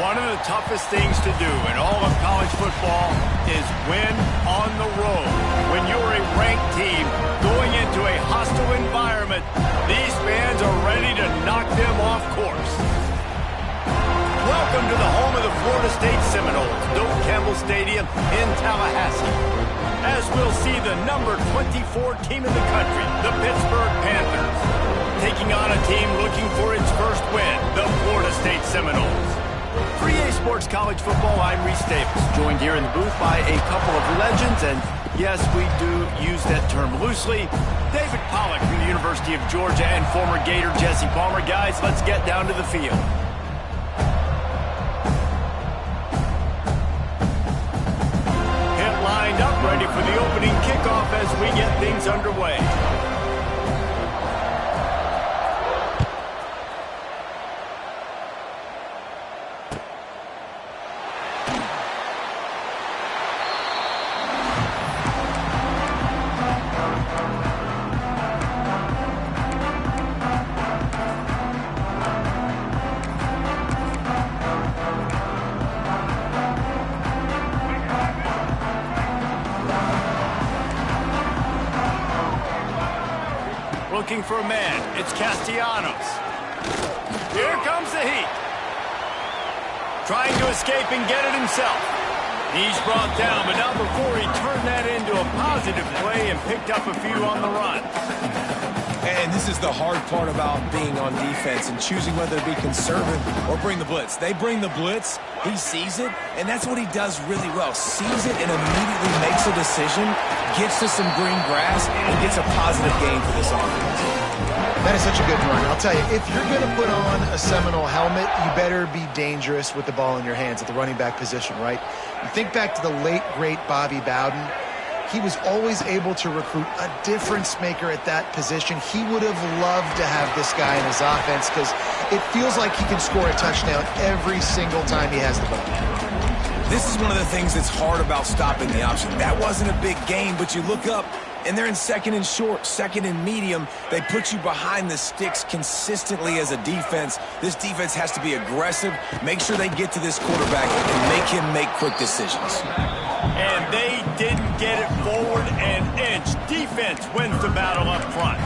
One of the toughest things to do in all of college football is win on the road. When you're a ranked team going into a hostile environment, these fans are ready to knock them off course. Welcome to the home of the Florida State Seminoles, Doak Campbell Stadium in Tallahassee. As we'll see the number 24 team in the country, the Pittsburgh Panthers, taking on a team looking for its first win, the Florida State Seminoles. For EA Sports College Football, I'm Reese Davis, joined here in the booth by a couple of legends, and yes, we do use that term loosely. David Pollack from the University of Georgia and former Gator Jesse Palmer. Guys, let's get down to the field. Hit lined up, ready for the opening kickoff as we get things underway. Looking for a man, it's Castellanos. Here comes the heat. Trying to escape and get it himself. He's brought down, but not before he turned that into a positive play and picked up a few on the run. And this is the hard part about being on defense and choosing whether to be conservative or bring the blitz. They bring the blitz, he sees it, and that's what he does really well. Sees it and immediately makes a decision, gets to some green grass, and gets a positive gain for this offense. That is such a good run. I'll tell you, if you're going to put on a Seminole helmet, you better be dangerous with the ball in your hands at the running back position, right? You think back to the late, great Bobby Bowden. He was always able to recruit a difference maker at that position. He would have loved to have this guy in his offense because it feels like he can score a touchdown every single time he has the ball. This is one of the things that's hard about stopping the option. That wasn't a big gain, but you look up, and they're in second and short, second and medium. They put you behind the sticks consistently as a defense. This defense has to be aggressive, make sure they get to this quarterback, and make him make quick decisions. And they didn't get it forward an inch. Defense wins the battle up front.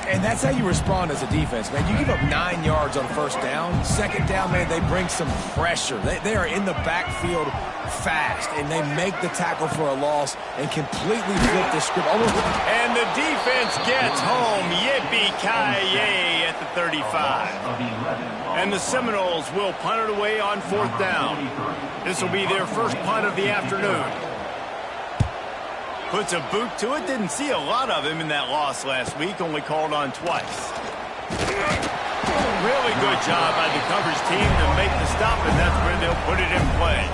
And that's how you respond as a defense, man. You give up 9 yards on first down. Second down, man, they bring some pressure. They are in the backfield fast, and they make the tackle for a loss and completely flip the script. And the defense gets home. Yippee-ki-yay at the 35. And the Seminoles will punt it away on fourth down. This will be their first punt of the afternoon. Puts a boot to it. Didn't see a lot of him in that loss last week. Only called on twice. Really good job by the coverage team to make the stop, and that's where they'll put it in play.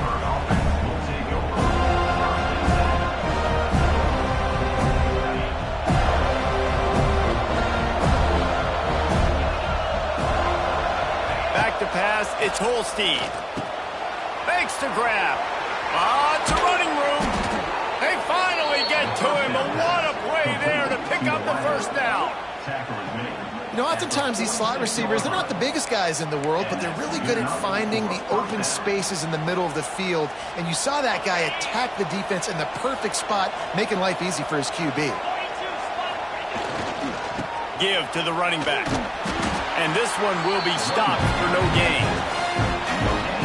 Back to pass. It's Holstein. Fakes to grab. It's a running room. They finally get to him, but what a play there to pick up the first down. You know, oftentimes these slot receivers, they're not the biggest guys in the world, but they're really good at finding the open spaces in the middle of the field. And you saw that guy attack the defense in the perfect spot, making life easy for his QB. Give to the running back. And this one will be stopped for no gain.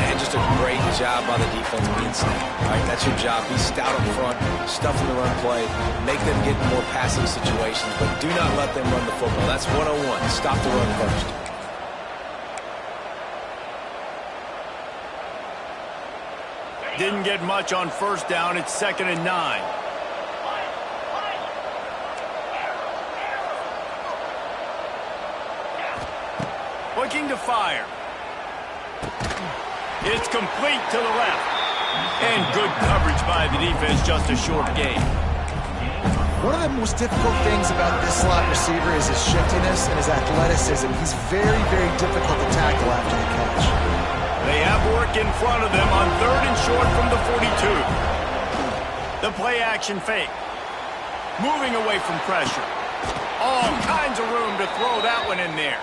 And just a great job by the defense being stout. All right, that's your job. Be stout up front, stuff in the run play, make them get in more passing situations, but do not let them run the football. That's 101. Stop the run first. Didn't get much on first down. It's 2nd and 9. Looking to fire. It's complete to the left. And good coverage by the defense, just a short gain. One of the most difficult things about this slot receiver is his shiftiness and his athleticism. He's very, very difficult to tackle after the catch. They have work in front of them on 3rd and short from the 42. The play action fake. Moving away from pressure. All kinds of room to throw that one in there.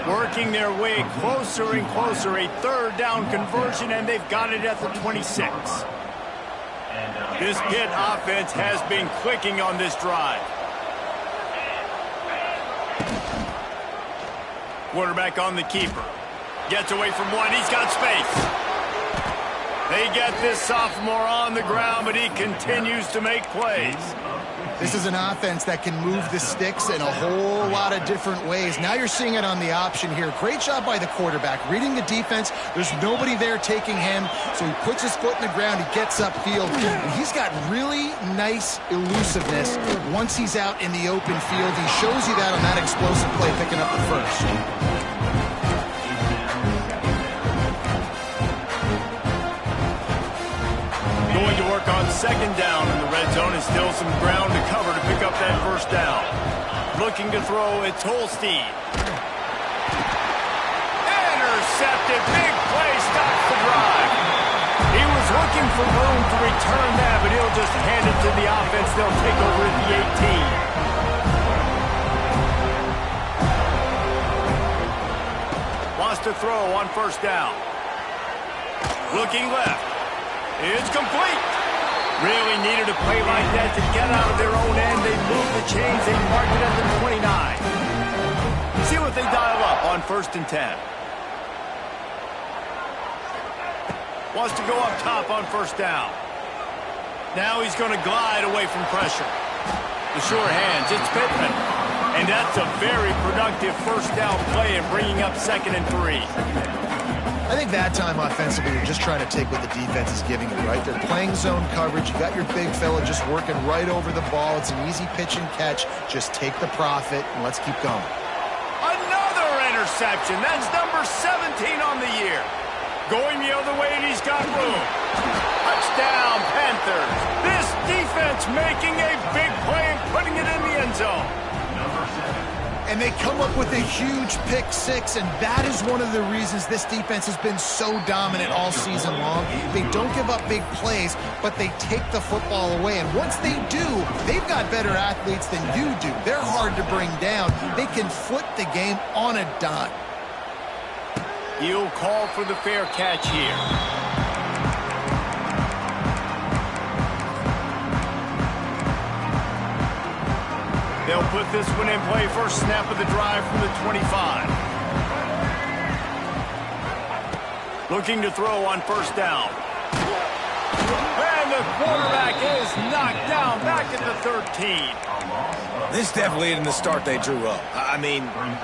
Working their way closer and closer. A third down conversion, and they've got it at the 26. This Pitt offense has been clicking on this drive. Quarterback on the keeper. Gets away from one. He's got space. They get this sophomore on the ground, but he continues to make plays. This is an offense that can move the sticks in a whole lot of different ways. Now you're seeing it on the option here. Great job by the quarterback. Reading the defense, there's nobody there taking him, so he puts his foot in the ground, he gets upfield, and he's got really nice elusiveness once he's out in the open field. He shows you that on that explosive play, picking up the first. Going to work on second down in the red zone, and still some ground to cover to pick up that first down. Looking to throw, it's Holstein. Intercepted, big play, stops the drive. He was looking for room to return that, but he'll just hand it to the offense. They'll take over at the 18. Wants to throw on first down. Looking left. It's complete. Really needed a play like that to get out of their own end. They move the chains. They mark it at the 29. See what they dial up on 1st and 10. Wants to go up top on first down. Now he's going to glide away from pressure. The sure hands. It's Pittman. And that's a very productive first down play and bringing up 2nd and 3. I think that time offensively, you're just trying to take what the defense is giving you, right? They're playing zone coverage. You got your big fella just working right over the ball. It's an easy pitch and catch. Just take the profit, and let's keep going. Another interception. That's number 17 on the year. Going the other way, and he's got room. Touchdown, Panthers. This defense making a big play and putting it in the end zone. And they come up with a huge pick six, and that is one of the reasons this defense has been so dominant all season long. They don't give up big plays, but they take the football away. And once they do, they've got better athletes than you do. They're hard to bring down. They can flip the game on a dime. He'll call for the fair catch here. They'll put this one in play. First snap of the drive from the 25. Looking to throw on first down. And the quarterback is knocked down back at the 13. This definitely isn't the start they drew up. I mean,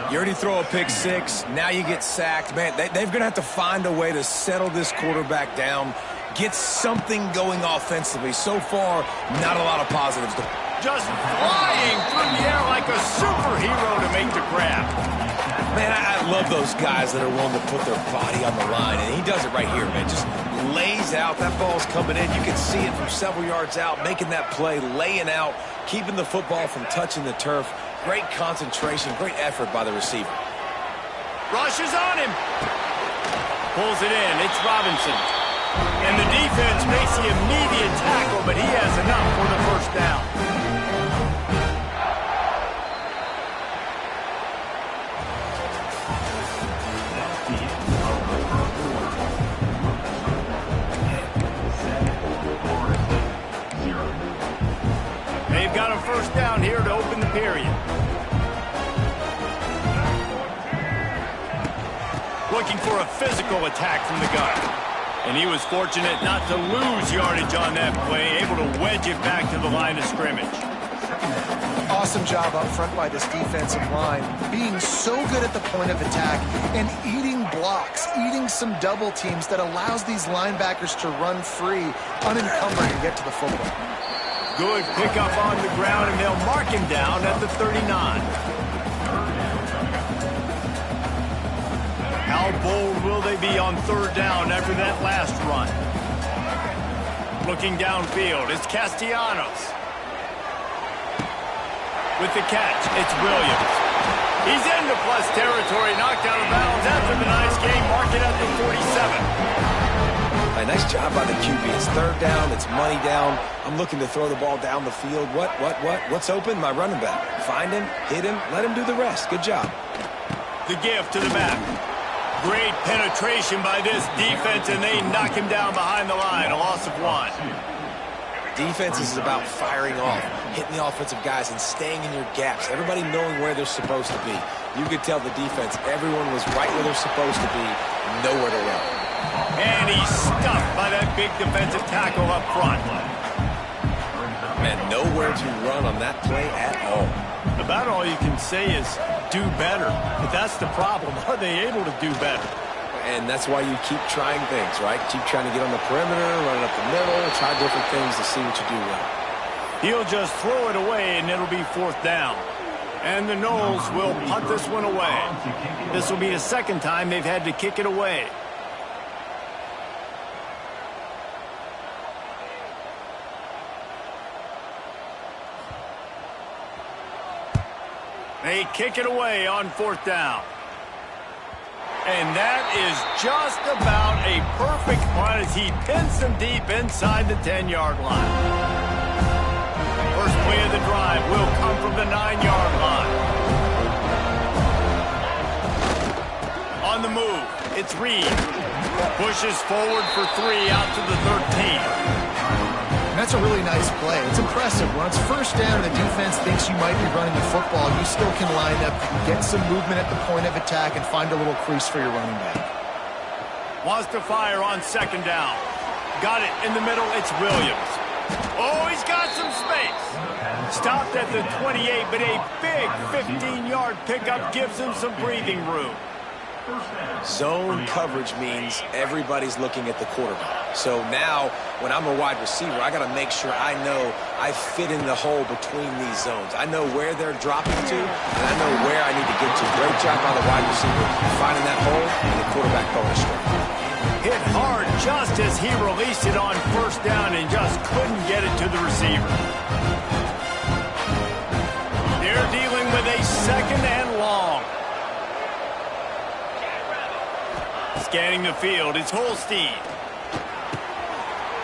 you already throw a pick six, now you get sacked. Man, they're going to have to find a way to settle this quarterback down, get something going offensively. So far, not a lot of positives. Just flying through the air like a superhero to make the grab. Man, I love those guys that are willing to put their body on the line, and he does it right here, man. Just lays out. That ball's coming in. You can see it from several yards out, making that play, laying out, keeping the football from touching the turf. Great concentration, great effort by the receiver. Rushes on him. Pulls it in. It's Robinson. And the defense makes the immediate tackle, but he has enough for the first down. They've got a first down here to open the period. Looking for a physical attack from the gun. And he was fortunate not to lose yardage on that play, able to wedge it back to the line of scrimmage. Awesome job up front by this defensive line, being so good at the point of attack and eating blocks, eating some double teams that allows these linebackers to run free, unencumbered, and get to the football. Good pickup on the ground, and they'll mark him down at the 39. How bold will they be on third down after that last run? Looking downfield, it's Castellanos. With the catch, it's Williams. He's into plus territory, knocked out of bounds after the nice game, mark it at the 47. And nice job by the QB. It's third down. It's money down. I'm looking to throw the ball down the field. What's open? My running back. Find him, hit him, let him do the rest. Good job. The gift to the back. Great penetration by this defense, and they knock him down behind the line. A loss of 1. Defense is about firing off, hitting the offensive guys, and staying in your gaps. Everybody knowing where they're supposed to be. You could tell the defense, everyone was right where they're supposed to be, nowhere to run. And he's stuffed by that big defensive tackle up front. And nowhere to run on that play at all. About all you can say is do better. But that's the problem. Are they able to do better? And that's why you keep trying things, right? Keep trying to get on the perimeter, running up the middle, try different things to see what you do well. He'll just throw it away, and it'll be 4th down. And the Noles will punt this one away. This will be the second time they've had to kick it away. They kick it away on 4th down. And that is just about a perfect punt as he pins them deep inside the 10-yard line. First play of the drive will come from the 9-yard line. On the move, it's Reed. Pushes forward for 3 out to the 13. That's a really nice play. It's impressive. When it's first down and the defense thinks you might be running the football, you still can line up, get some movement at the point of attack, and find a little crease for your running back. Wants to fire on 2nd down. Got it in the middle. It's Williams. Oh, he's got some space. Stopped at the 28, but a big 15-yard pickup gives him some breathing room. Zone coverage means everybody's looking at the quarterback. So now, when I'm a wide receiver, I got to make sure I know I fit in the hole between these zones. I know where they're dropping to, and I know where I need to get to. Great job by the wide receiver finding that hole, and the quarterback throwing it straight. Hit hard just as he released it on 1st down and just couldn't get it to the receiver. They're dealing with a 2nd and long. Scanning the field, it's Holstein.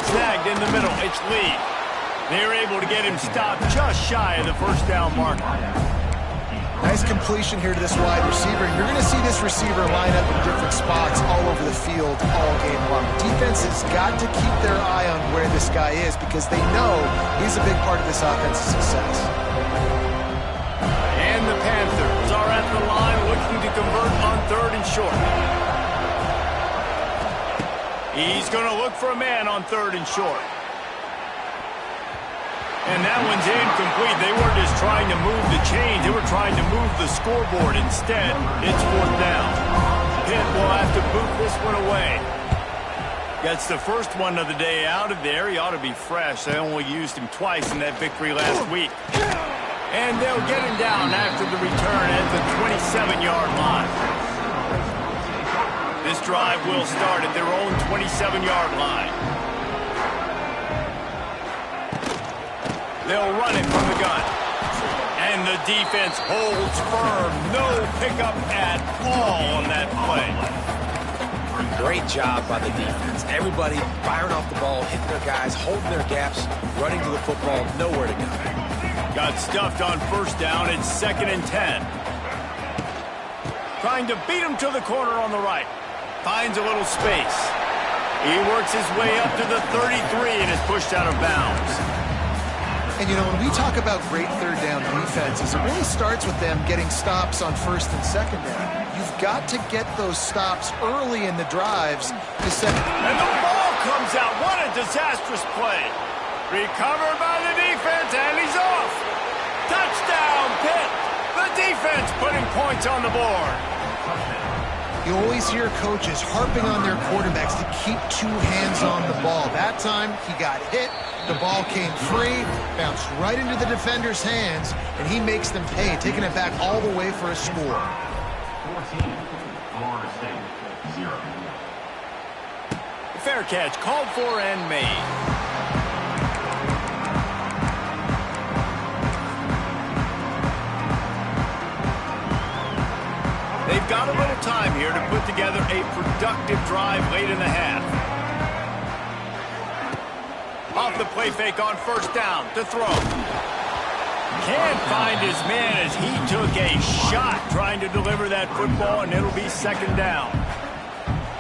Snagged in the middle, it's Lee. They're able to get him stopped just shy of the 1st down marker. Nice completion here to this wide receiver. You're going to see this receiver line up in different spots all over the field all game long. Defense has got to keep their eye on where this guy is because they know he's a big part of this offense's success. And the Panthers are at the line looking to convert on 3rd and short. He's going to look for a man on 3rd and short. And that one's incomplete. They weren't just trying to move the chains. They were trying to move the scoreboard. Instead, it's 4th down. Pitt will have to boot this one away. Gets the first one of the day out of there. He ought to be fresh. They only used him twice in that victory last week. And they'll get him down after the return at the 27-yard line. This drive will start at their own 27-yard line. They'll run it from the gun. And the defense holds firm. No pickup at all on that play. Great job by the defense. Everybody firing off the ball, hitting their guys, holding their gaps, running to the football, nowhere to go. Got stuffed on 1st down. It's 2nd and 10. Trying to beat him to the corner on the right. Finds a little space. He works his way up to the 33 and is pushed out of bounds. And, you know, when we talk about great 3rd down defenses, it really starts with them getting stops on 1st and 2nd down. You've got to get those stops early in the drives to set. And the ball comes out. What a disastrous play. Recovered by the defense, and he's off. Touchdown, Pitt. The defense putting points on the board. You always hear coaches harping on their quarterbacks to keep 2 hands on the ball. That time, he got hit. The ball came free, bounced right into the defender's hands, and he makes them pay, taking it back all the way for a score. 14, Florida State, 0. Fair catch, called for and made. They've got a little time here to put together a productive drive late in the half. Off the play fake on first down to throw. Can't find his man as he took a shot trying to deliver that football, and it'll be second down.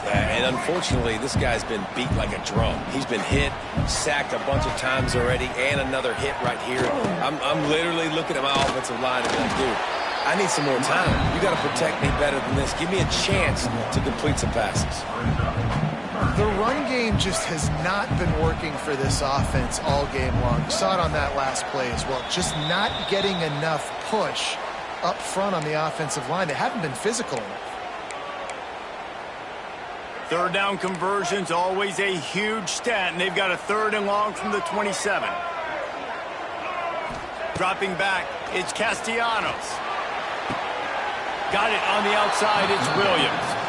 And unfortunately, this guy's been beat like a drum. He's been hit, sacked a bunch of times already, and another hit right here. I'm literally looking at my offensive line and be like, dude, I need some more time. You got to protect me better than this. Give me a chance to complete some passes. The run game just has not been working for this offense all game long. You saw it on that last play as well. Just not getting enough push up front on the offensive line. They haven't been physical enough. Third down conversion's always a huge stat, and they've got a 3rd and long from the 27. Dropping back, it's Castellanos. Got it on the outside, it's Williams.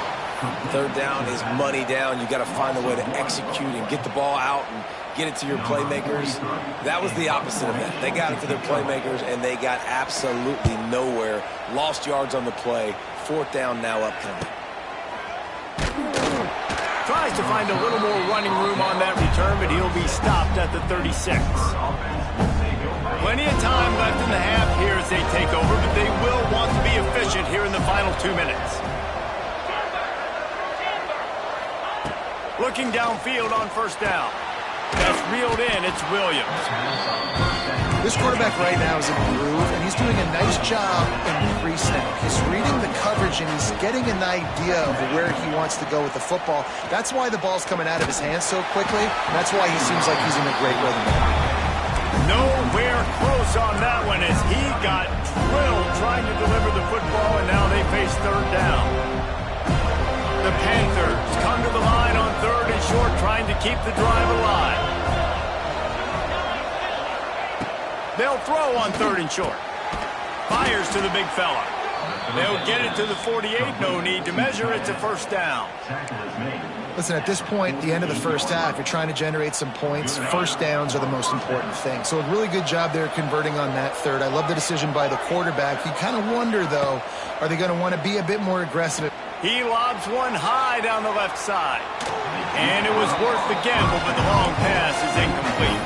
3rd down is money down. You got to find a way to execute and get the ball out and get it to your playmakers. That was the opposite of that. They got it to their playmakers, and they got absolutely nowhere. Lost yards on the play. 4th down now upcoming. Tries to find a little more running room on that return, but he'll be stopped at the 36. Plenty of time left in the half here as they take over, but they will want to be efficient here in the final 2 minutes. Looking downfield on first down. That's reeled in, it's Williams. This quarterback right now is in a groove, and he's doing a nice job in pre-snap. He's reading the coverage, and he's getting an idea of where he wants to go with the football. That's why the ball's coming out of his hands so quickly. That's why he seems like he's in a great rhythm. Nowhere close on that one as he got drilled trying to deliver the football, and now they face 3rd down. The Panthers come to the line on 3rd and short, trying to keep the drive alive. They'll throw on 3rd and short. Fires to the big fella. They'll get it to the 48. No need to measure. It's a 1st down. Listen, at this point, the end of the first half, you're trying to generate some points. 1st downs are the most important thing. So a really good job there converting on that 3rd. I love the decision by the quarterback. You kind of wonder, though, are they going to want to be a bit more aggressive? He lobs one high down the left side. And it was worth the gamble, but the long pass is incomplete.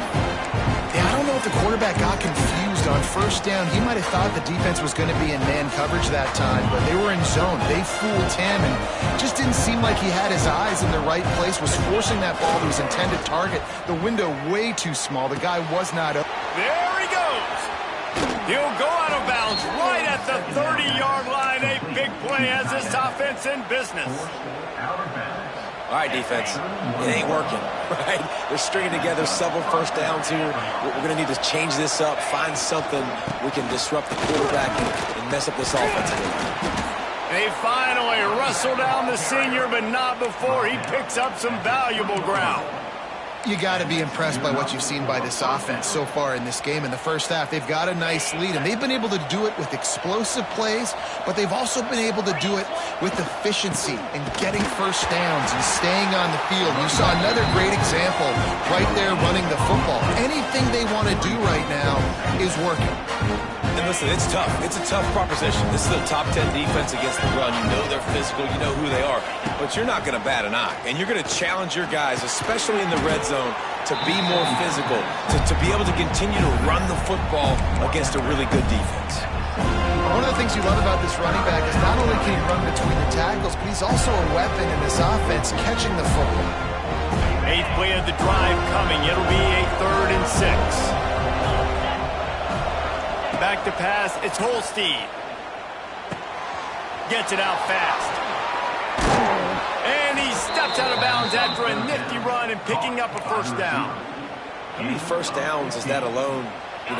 Yeah, I don't know if the quarterback got confused on 1st down. He might have thought the defense was going to be in man coverage that time, but they were in zone. They fooled him, and just didn't seem like he had his eyes in the right place, was forcing that ball to his intended target. The window way too small. The guy was not up. There he goes. He'll go out of bounds right at the 30-yard line. A big play as this offense in business. All right, defense, it ain't working, right? They're stringing together several 1st downs here. We're going to need to change this up, find something we can disrupt the quarterback and mess up this offense a little bit. They finally wrestle down the senior, but not before he picks up some valuable ground. You got to be impressed by what you've seen by this offense so far in this game. In the first half, they've got a nice lead, and they've been able to do it with explosive plays, but they've also been able to do it with efficiency and getting 1st downs and staying on the field. You saw another great example right there running the football. Anything they want to do right now is working. And listen, it's tough. It's a tough proposition. This is a top 10 defense against the run. You know they're physical. You know who they are. But you're not going to bat an eye. And you're going to challenge your guys, especially in the red zone, to be more physical, to be able to continue to run the football against a really good defense. One of the things you love about this running back is not only can he run between the tackles, but he's also a weapon in this offense catching the football. 8th play of the drive coming. It'll be a 3rd and 6. Back to pass, it's Holstein. Gets it out fast. And he steps out of bounds after a nifty run and picking up a 1st down. How many 1st downs is that alone,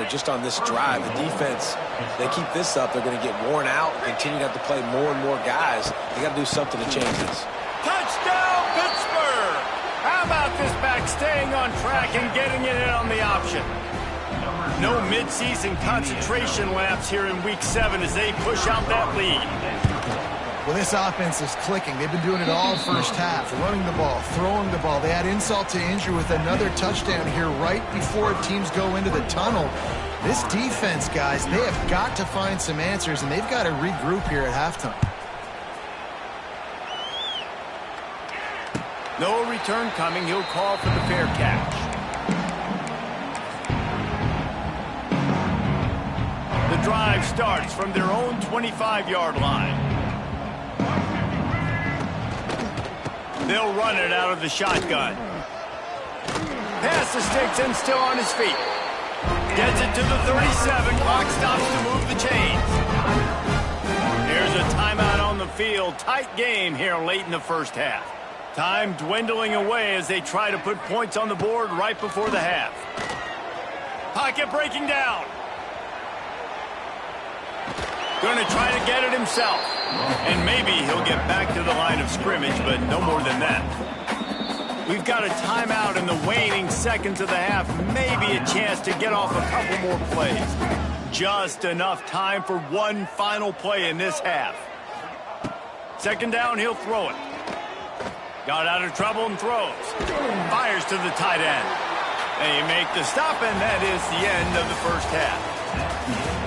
just on this drive? The defense, they keep this up, they're going to get worn out and continue to have to play more and more guys. They got to do something to change this. Touchdown, Pittsburgh! How about this back staying on track and getting it in on the option? No midseason concentration laps here in Week 7 as they push out that lead. Well, this offense is clicking. They've been doing it all first half, running the ball, throwing the ball. They had insult to injury with another touchdown here right before teams go into the tunnel. This defense, guys, they have got to find some answers, and they've got to regroup here at halftime. No return coming. He'll call for the fair catch. drive starts from their own 25-yard line. They'll run it out of the shotgun. Past the sticks and still on his feet. Gets it to the 37. Clock stops to move the chains. Here's a timeout on the field. Tight game here late in the first half. Time dwindling away as they try to put points on the board right before the half. Pocket breaking down. Going to try to get it himself. And maybe he'll get back to the line of scrimmage, but no more than that. We've got a timeout in the waning seconds of the half. Maybe a chance to get off a couple more plays. Just enough time for one final play in this half. Second down, he'll throw it. Got out of trouble and throws. Fires to the tight end. They make the stop, and that is the end of the first half.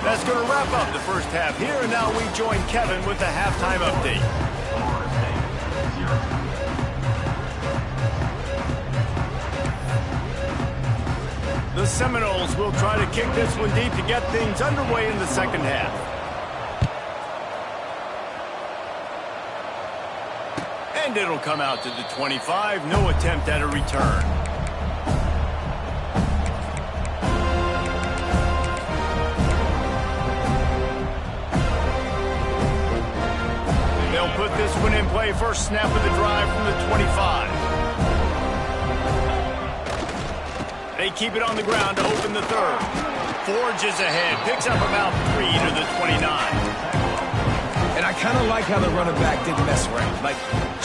That's going to wrap up the first half here, and now we join Kevin with the halftime update. The Seminoles will try to kick this one deep to get things underway in the second half. And it'll come out to the 25. No attempt at a return. They'll put this one in play. First snap of the drive from the 25. They keep it on the ground to open the third. Forges ahead. Picks up about 3 to the 29. And I kind of like how the running back didn't mess around. Like,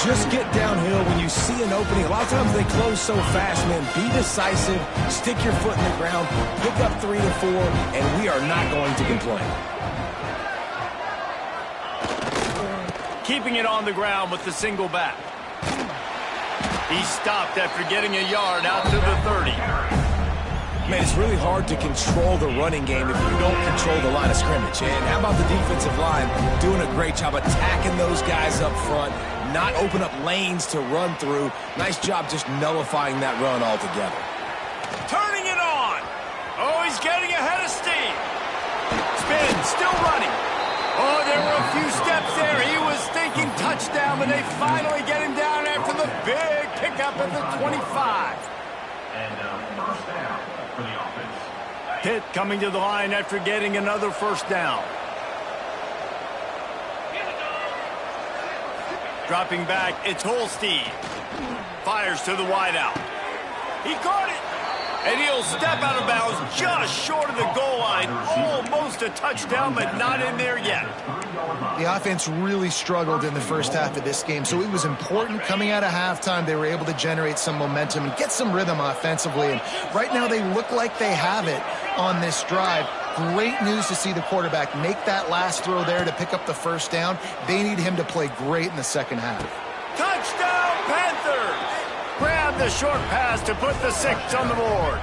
just get downhill when you see an opening. A lot of times they close so fast, man. Be decisive. Stick your foot in the ground. Pick up 3 to 4, and we are not going to complain. Keeping it on the ground with the single back. He stopped after getting a yard out to the 30. Man, it's really hard to control the running game if you don't control the line of scrimmage. And how about the defensive line doing a great job attacking those guys up front, not open up lanes to run through. Nice job just nullifying that run altogether. Turning it on. Oh, he's getting ahead of steam. Spin, still running. Oh, there were a few steps there. He was thinking touchdown, but they finally get him down after the big pickup at the 25. And first down for the offense. Pitt coming to the line after getting another first down. Dropping back, it's Holstein. Fires to the wideout. He caught it. And he'll step out of bounds just short of the goal line. Almost a touchdown, but not in there yet. The offense really struggled in the first half of this game, so it was important coming out of halftime. They were able to generate some momentum and get some rhythm offensively. And right now they look like they have it on this drive. Great news to see the quarterback make that last throw there to pick up the first down. They need him to play great in the second half. Touchdown, Panthers! Grab the short pass to put the 6 on the board.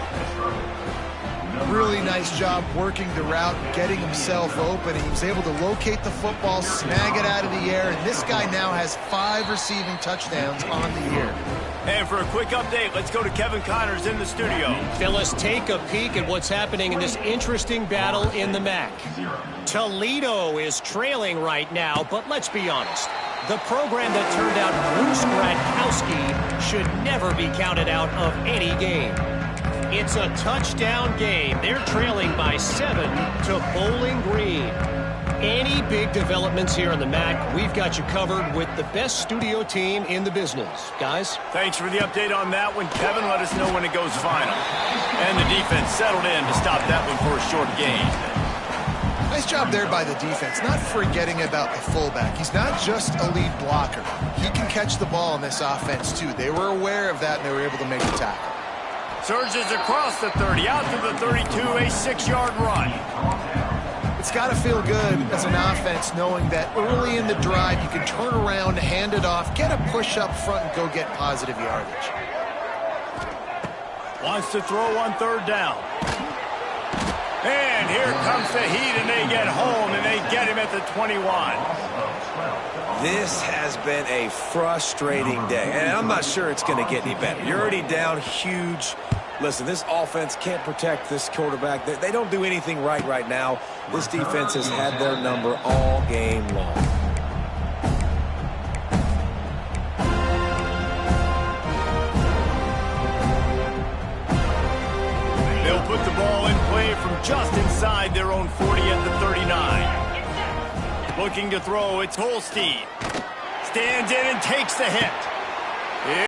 Really nice job working the route, getting himself open. He was able to locate the football, snag it out of the air, and this guy now has 5 receiving touchdowns on the year. And for a quick update, let's go to Kevin Connors in the studio. Phyllis, take a peek at what's happening in this interesting battle in the MAC. Toledo is trailing right now, but let's be honest. The program that turned out Bruce Gradkowski should never be counted out of any game. It's a touchdown game. They're trailing by 7 to Bowling Green. Any big developments here in the MAC, we've got you covered with the best studio team in the business. Guys? Thanks for the update on that one, Kevin. Let us know when it goes final. And the defense settled in to stop that one for a short gain. Nice job there by the defense, not forgetting about the fullback. He's not just a lead blocker. He can catch the ball in this offense, too. They were aware of that, and they were able to make the tackle. Surges across the 30, out to the 32, a 6-yard run. It's got to feel good as an offense knowing that early in the drive you can turn around, hand it off, get a push up front, and go get positive yardage. Wants to throw on third down. And here comes the heat, and they get home, and they get him at the 21. This has been a frustrating day, and I'm not sure it's going to get any better. You're already down huge. Listen, this offense can't protect this quarterback. They don't do anything right now. This defense has had their number all game long. They'll put the ball in play from just inside their own 40 at the 39. Looking to throw, it's Holstein. Stands in and takes the hit.